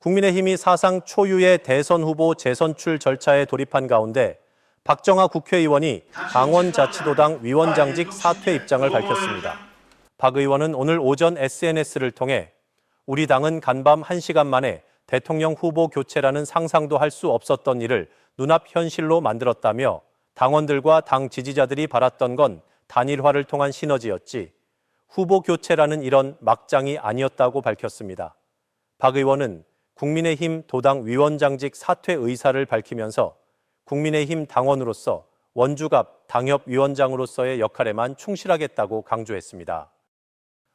국민의힘이 사상 초유의 대선 후보 재선출 절차에 돌입한 가운데 박정아 국회의원이 강원자치도당 위원장직 사퇴 입장을 밝혔습니다. 박 의원은 오늘 오전 SNS를 통해 우리 당은 간밤 1시간 만에 대통령 후보 교체라는 상상도 할 수 없었던 일을 눈앞 현실로 만들었다며 당원들과 당 지지자들이 바랐던 건 단일화를 통한 시너지였지 후보 교체라는 이런 막장이 아니었다고 밝혔습니다. 박 의원은 국민의힘 도당 위원장직 사퇴 의사를 밝히면서 국민의힘 당원으로서 원주갑 당협위원장으로서의 역할에만 충실하겠다고 강조했습니다.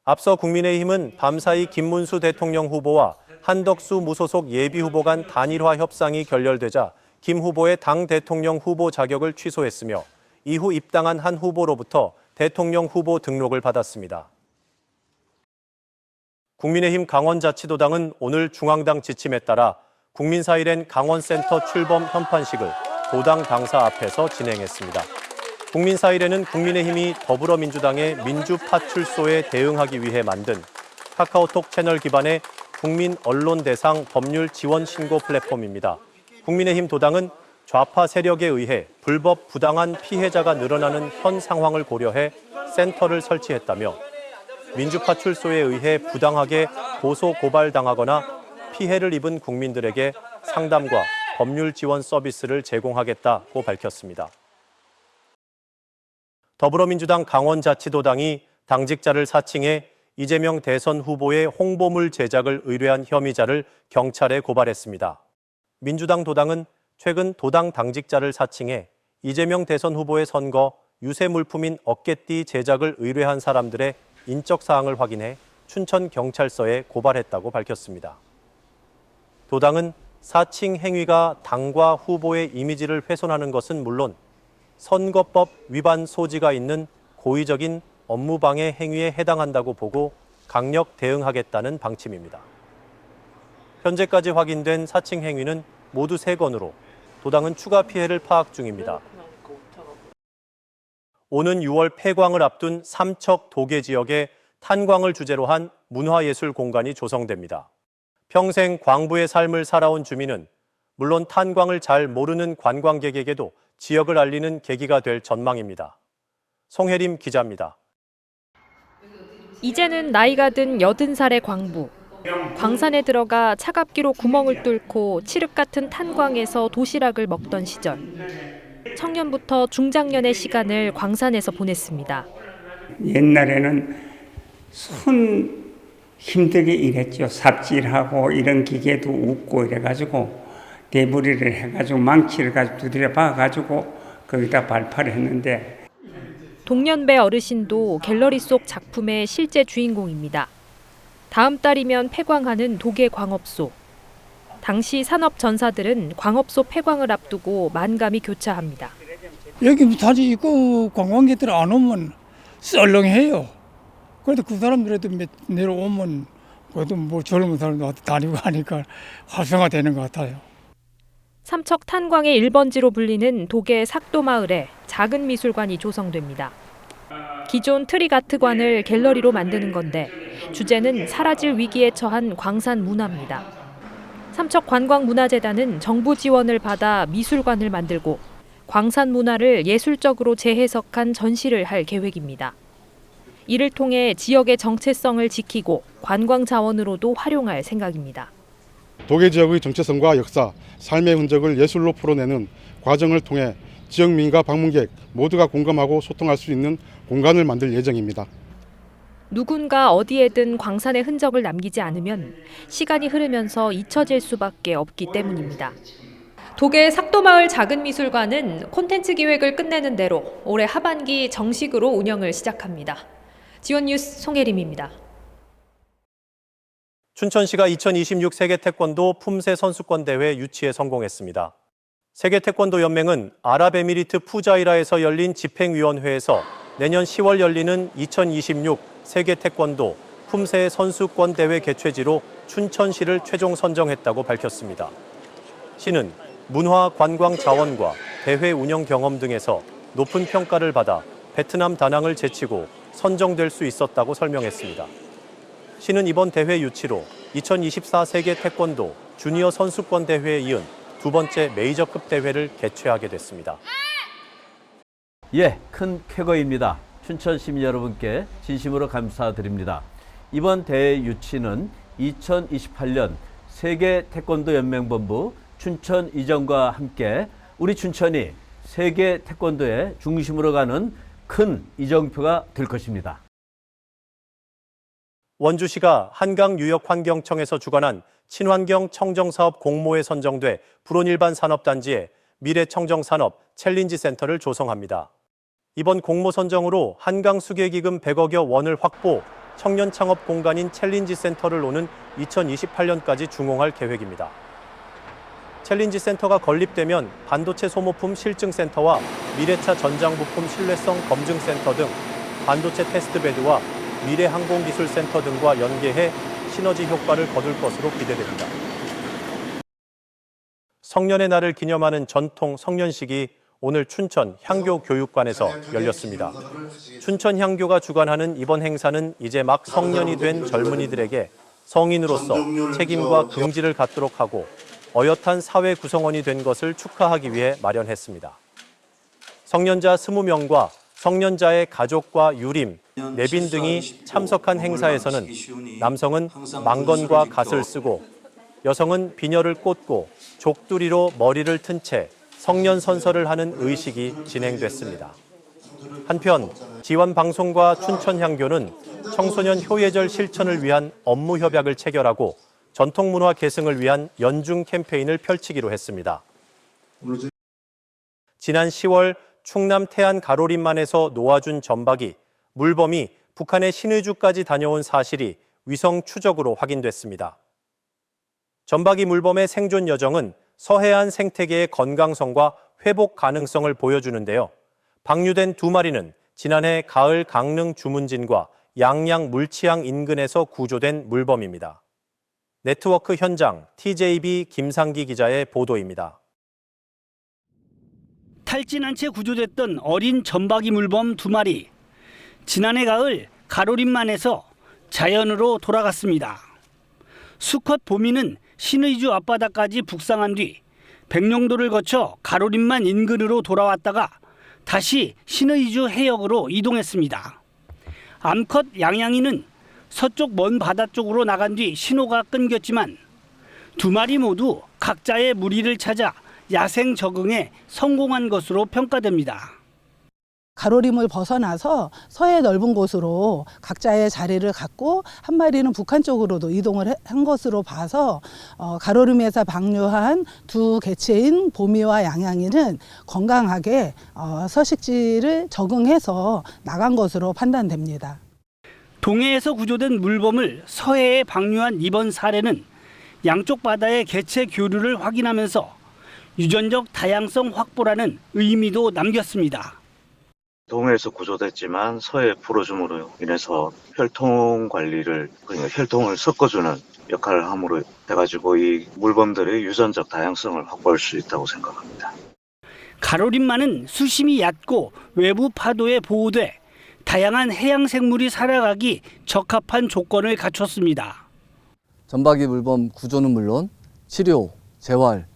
앞서 국민의힘은 밤사이 김문수 대통령 후보와 한덕수 무소속 예비후보 간 단일화 협상이 결렬되자 김 후보의 당 대통령 후보 자격을 취소했으며 이후 입당한 한 후보로부터 대통령 후보 등록을 받았습니다. 국민의힘 강원자치도당은 오늘 중앙당 지침에 따라 국민사일엔 강원센터 출범 현판식을 도당 당사 앞에서 진행했습니다. 국민사일에는 국민의힘이 더불어민주당의 민주파출소에 대응하기 위해 만든 카카오톡 채널 기반의 국민 언론 대상 법률 지원 신고 플랫폼입니다. 국민의힘 도당은 좌파 세력에 의해 불법 부당한 피해자가 늘어나는 현 상황을 고려해 센터를 설치했다며 민주파출소에 의해 부당하게 고소 고발당하거나 피해를 입은 국민들에게 상담과 법률 지원 서비스를 제공하겠다고 밝혔습니다. 더불어민주당 강원자치도당이 당직자를 사칭해 이재명 대선 후보의 홍보물 제작을 의뢰한 혐의자를 경찰에 고발했습니다. 민주당 도당은 최근 도당 당직자를 사칭해 이재명 대선 후보의 선거 유세 물품인 어깨띠 제작을 의뢰한 사람들의 인적 사항을 확인해 춘천경찰서에 고발했다고 밝혔습니다. 도당은 사칭 행위가 당과 후보의 이미지를 훼손하는 것은 물론 선거법 위반 소지가 있는 고의적인 업무방해 행위에 해당한다고 보고 강력 대응하겠다는 방침입니다. 현재까지 확인된 사칭 행위는 모두 3건으로 도당은 추가 피해를 파악 중입니다. 오는 6월 폐광을 앞둔 삼척 도계 지역에 탄광을 주제로 한 문화예술 공간이 조성됩니다. 평생 광부의 삶을 살아온 주민은 물론 탄광을 잘 모르는 관광객에게도 지역을 알리는 계기가 될 전망입니다. 송혜림 기자입니다. 이제는 나이가 든 80살의 광부. 광산에 들어가 차갑기로 구멍을 뚫고 칠흑 같은 탄광에서 도시락을 먹던 시절. 청년부터 중장년의 시간을 광산에서 보냈습니다. 옛날에는 손 힘들게 일했죠. 삽질하고 이런 기계도 웃고 이래가지고 대부리를 해가지고 망치를 가지고 두드려 박아가지고 거기다 발파를 했는데 동년배 어르신도 갤러리 속 작품의 실제 주인공입니다. 다음 달이면 폐광하는 도계 광업소. 당시 산업 전사들은 광업소 폐광을 앞두고 만감이 교차합니다. 여기 다시 그 관광객들 안 오면 썰렁해요. 그래도 그 사람들도 내려오면 그래도 뭐 젊은 사람도 다니고 하니까 활성화되는 것 같아요. 삼척 탄광의 1번지로 불리는 도계 삭도마을에 작은 미술관이 조성됩니다. 기존 트리가트관을 갤러리로 만드는 건데 주제는 사라질 위기에 처한 광산 문화입니다. 삼척관광문화재단은 정부 지원을 받아 미술관을 만들고 광산 문화를 예술적으로 재해석한 전시를 할 계획입니다. 이를 통해 지역의 정체성을 지키고 관광 자원으로도 활용할 생각입니다. 도계 지역의 정체성과 역사, 삶의 흔적을 예술로 풀어내는 과정을 통해 지역민과 방문객 모두가 공감하고 소통할 수 있는 공간을 만들 예정입니다. 누군가 어디에든 광산의 흔적을 남기지 않으면 시간이 흐르면서 잊혀질 수밖에 없기 때문입니다. 도계 삭도마을 작은미술관은 콘텐츠 기획을 끝내는 대로 올해 하반기 정식으로 운영을 시작합니다. 지원뉴스 송혜림입니다. 춘천시가 2026 세계태권도 품새 선수권 대회 유치에 성공했습니다. 세계태권도연맹은 아랍에미리트 푸자이라에서 열린 집행위원회에서 내년 10월 열리는 2026 세계태권도 품새 선수권 대회 개최지로 춘천시를 최종 선정했다고 밝혔습니다. 시는 문화 관광 자원과 대회 운영 경험 등에서 높은 평가를 받아 베트남 다낭을 제치고 선정될 수 있었다고 설명했습니다. 시는 이번 대회 유치로 2024 세계 태권도 주니어 선수권 대회에 이은 두 번째 메이저급 대회를 개최하게 됐습니다. 예, 큰 쾌거입니다. 춘천 시민 여러분께 진심으로 감사드립니다. 이번 대회 유치는 2028년 세계 태권도 연맹본부 춘천 이전과 함께 우리 춘천이 세계 태권도의 중심으로 가는 큰 이정표가 될 것입니다. 원주시가 한강유역환경청에서 주관한 친환경 청정사업 공모에 선정돼 불온일반 산업단지에 미래청정산업 챌린지센터를 조성합니다. 이번 공모 선정으로 한강수계기금 100억여 원을 확보, 청년 창업 공간인 챌린지센터를 오는 2028년까지 준공할 계획입니다. 챌린지센터가 건립되면 반도체 소모품 실증센터와 미래차 전장부품 신뢰성 검증센터 등 반도체 테스트베드와 미래항공기술센터 등과 연계해 시너지 효과를 거둘 것으로 기대됩니다. 성년의 날을 기념하는 전통 성년식이 오늘 춘천 향교교육관에서 열렸습니다. 춘천 향교가 주관하는 이번 행사는 이제 막 성년이 된 젊은이들에게 성인으로서 책임과 긍지를 갖도록 하고 어엿한 사회 구성원이 된 것을 축하하기 위해 마련했습니다. 성년자 20명과 성년자의 가족과 유림, 내빈 등이 참석한 행사에서는 남성은 망건과 갓을 쓰고 여성은 비녀를 꽂고 족두리로 머리를 튼 채 성년 선서를 하는 의식이 진행됐습니다. 한편 지원방송과 춘천향교는 청소년 효예절 실천을 위한 업무 협약을 체결하고 전통문화 계승을 위한 연중 캠페인을 펼치기로 했습니다. 지난 10월 충남 태안 가로림만에서 놓아준 점박이 물범이 북한의 신의주까지 다녀온 사실이 위성 추적으로 확인됐습니다. 점박이 물범의 생존 여정은 서해안 생태계의 건강성과 회복 가능성을 보여주는데요. 방류된 두 마리는 지난해 가을 강릉 주문진과 양양 물치항 인근에서 구조된 물범입니다. 네트워크 현장 TJB 김상기 기자의 보도입니다. 탈진한 채 구조됐던 어린 점박이 물범 두 마리. 지난해 가을 가로림만에서 자연으로 돌아갔습니다. 수컷 보미는 신의주 앞바다까지 북상한 뒤 백령도를 거쳐 가로림만 인근으로 돌아왔다가 다시 신의주 해역으로 이동했습니다. 암컷 양양이는 서쪽 먼 바다 쪽으로 나간 뒤 신호가 끊겼지만 두 마리 모두 각자의 무리를 찾아 야생 적응에 성공한 것으로 평가됩니다. 가로림을 벗어나서 서해 넓은 곳으로 각자의 자리를 갖고 한 마리는 북한 쪽으로도 이동을 한 것으로 봐서 가로림에서 방류한 두 개체인 보미와 양양이는 건강하게 서식지를 적응해서 나간 것으로 판단됩니다. 동해에서 구조된 물범을 서해에 방류한 이번 사례는 양쪽 바다의 개체 교류를 확인하면서 유전적 다양성 확보라는 의미도 남겼습니다. 동해에서 구조됐지만 서해 풀어줌으로 인해서 혈통 관리를, 그러니까 혈통을 섞어주는 역할을 함으로 돼가지고 이 물범들의 유전적 다양성을 확보할 수 있다고 생각합니다. 가로림만은 수심이 얕고 외부 파도에 보호돼 다양한 해양 생물이 살아가기 적합한 조건을 갖췄습니다. 점박이 물범 구조는 물론 치료, 재활,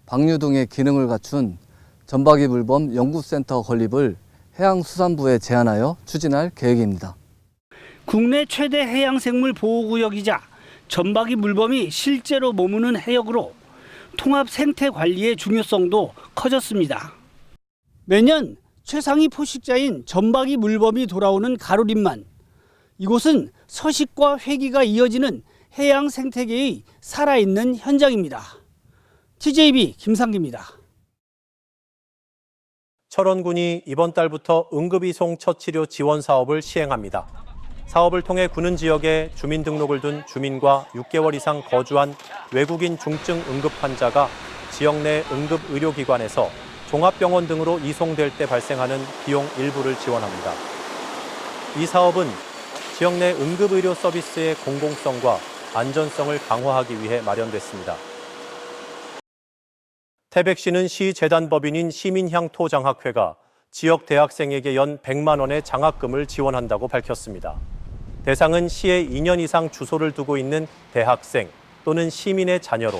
방류 등의 기능을 갖춘 점박이 물범 연구센터 건립을 해양수산부에 제안하여 추진할 계획입니다. 국내 최대 해양생물 보호구역이자 점박이 물범이 실제로 머무는 해역으로 통합 생태 관리의 중요성도 커졌습니다. 매년 최상위 포식자인 점박이 물범이 돌아오는 가로림만. 이곳은 서식과 회귀가 이어지는 해양 생태계의 살아있는 현장입니다. TJB 김상기입니다. 철원군이 이번 달부터 응급이송 처치료 지원 사업을 시행합니다. 사업을 통해 구는 지역에 주민등록을 둔 주민과 6개월 이상 거주한 외국인 중증 응급 환자가 지역 내 응급의료기관에서 종합병원 등으로 이송될 때 발생하는 비용 일부를 지원합니다. 이 사업은 지역 내 응급의료 서비스의 공공성과 안전성을 강화하기 위해 마련됐습니다. 태백시는 시 재단법인인 시민향토장학회가 지역 대학생에게 연 100만 원의 장학금을 지원한다고 밝혔습니다. 대상은 시에 2년 이상 주소를 두고 있는 대학생 또는 시민의 자녀로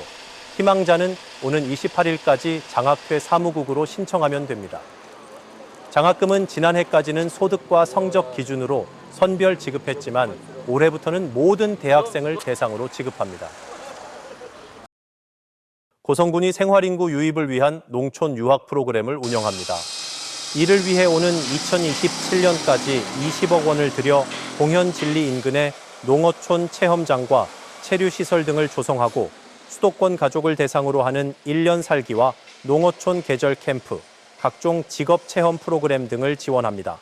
희망자는 오는 28일까지 장학회 사무국으로 신청하면 됩니다. 장학금은 지난해까지는 소득과 성적 기준으로 선별 지급했지만 올해부터는 모든 대학생을 대상으로 지급합니다. 고성군이 생활인구 유입을 위한 농촌 유학 프로그램을 운영합니다. 이를 위해 오는 2027년까지 20억 원을 들여 공현진리 인근의 농어촌 체험장과 체류시설 등을 조성하고 수도권 가족을 대상으로 하는 1년 살기와 농어촌 계절 캠프, 각종 직업 체험 프로그램 등을 지원합니다.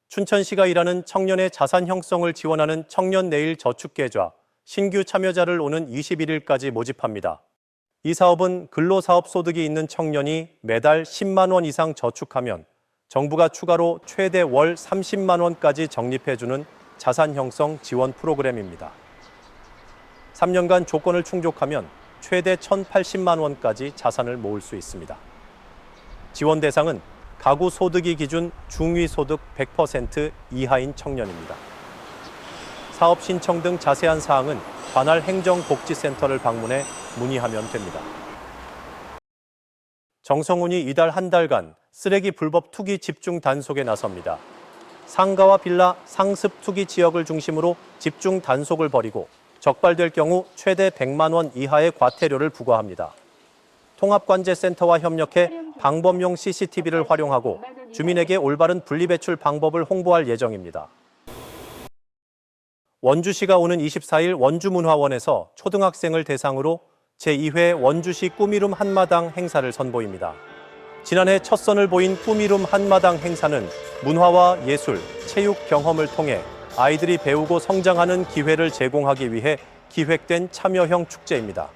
춘천시가 일하는 청년의 자산 형성을 지원하는 청년내일 저축계좌 신규 참여자를 오는 21일까지 모집합니다. 이 사업은 근로사업 소득이 있는 청년이 매달 10만 원 이상 저축하면 정부가 추가로 최대 월 30만 원까지 적립해주는 자산 형성 지원 프로그램입니다. 3년간 조건을 충족하면 최대 1,080만 원까지 자산을 모을 수 있습니다. 지원 대상은 가구 소득이 기준 중위소득 100% 이하인 청년입니다. 사업 신청 등 자세한 사항은 관할 행정복지센터를 방문해 문의하면 됩니다. 정성훈이 이달 한 달간 쓰레기 불법 투기 집중 단속에 나섭니다. 상가와 빌라 상습 투기 지역을 중심으로 집중 단속을 벌이고 적발될 경우 최대 100만 원 이하의 과태료를 부과합니다. 통합관제센터와 협력해 방범용 CCTV를 활용하고 주민에게 올바른 분리배출 방법을 홍보할 예정입니다. 원주시가 오는 24일 원주문화원에서 초등학생을 대상으로 제2회 원주시 꿈이룸 한마당 행사를 선보입니다. 지난해 첫 선을 보인 꿈이룸 한마당 행사는 문화와 예술, 체육 경험을 통해 아이들이 배우고 성장하는 기회를 제공하기 위해 기획된 참여형 축제입니다.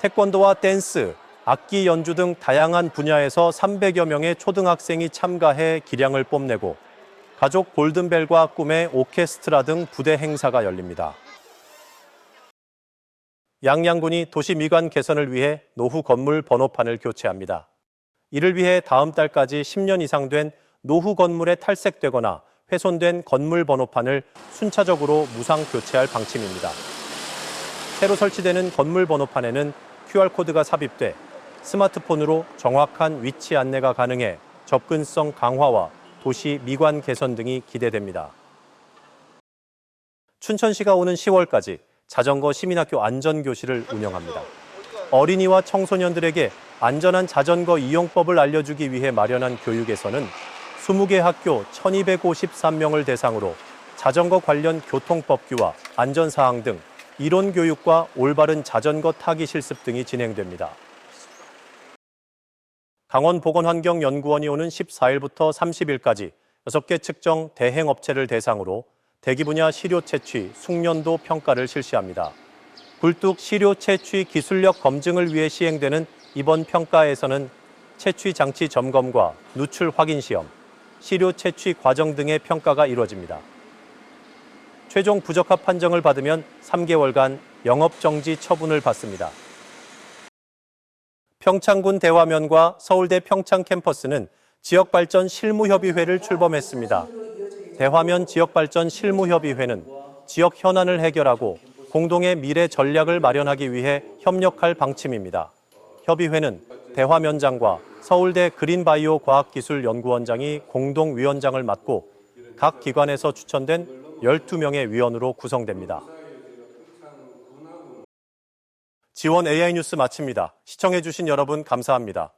태권도와 댄스, 악기 연주 등 다양한 분야에서 300여 명의 초등학생이 참가해 기량을 뽐내고 가족 골든벨과 꿈의 오케스트라 등 부대 행사가 열립니다. 양양군이 도시 미관 개선을 위해 노후 건물 번호판을 교체합니다. 이를 위해 다음 달까지 10년 이상 된 노후 건물에 탈색되거나 훼손된 건물 번호판을 순차적으로 무상 교체할 방침입니다. 새로 설치되는 건물 번호판에는 QR코드가 삽입돼 스마트폰으로 정확한 위치 안내가 가능해 접근성 강화와 도시 미관 개선 등이 기대됩니다. 춘천시가 오는 10월까지 자전거 시민학교 안전교실을 운영합니다. 어린이와 청소년들에게 안전한 자전거 이용법을 알려주기 위해 마련한 교육에서는 20개 학교 1,253명을 대상으로 자전거 관련 교통법규와 안전사항 등 이론 교육과 올바른 자전거 타기 실습 등이 진행됩니다. 강원보건환경연구원이 오는 14일부터 30일까지 6개 측정 대행업체를 대상으로 대기 분야 시료 채취, 숙련도 평가를 실시합니다. 굴뚝 시료 채취 기술력 검증을 위해 시행되는 이번 평가에서는 채취 장치 점검과 누출 확인 시험, 시료 채취 과정 등의 평가가 이루어집니다. 최종 부적합 판정을 받으면 3개월간 영업정지 처분을 받습니다. 평창군 대화면과 서울대 평창 캠퍼스는 지역발전 실무협의회를 출범했습니다. 대화면 지역발전 실무협의회는 지역 현안을 해결하고 공동의 미래 전략을 마련하기 위해 협력할 방침입니다. 협의회는 대화면장과 서울대 그린바이오 과학기술연구원장이 공동위원장을 맡고 각 기관에서 추천된 12명의 위원으로 구성됩니다. 지원 AI 뉴스 마칩니다. 시청해주신 여러분 감사합니다.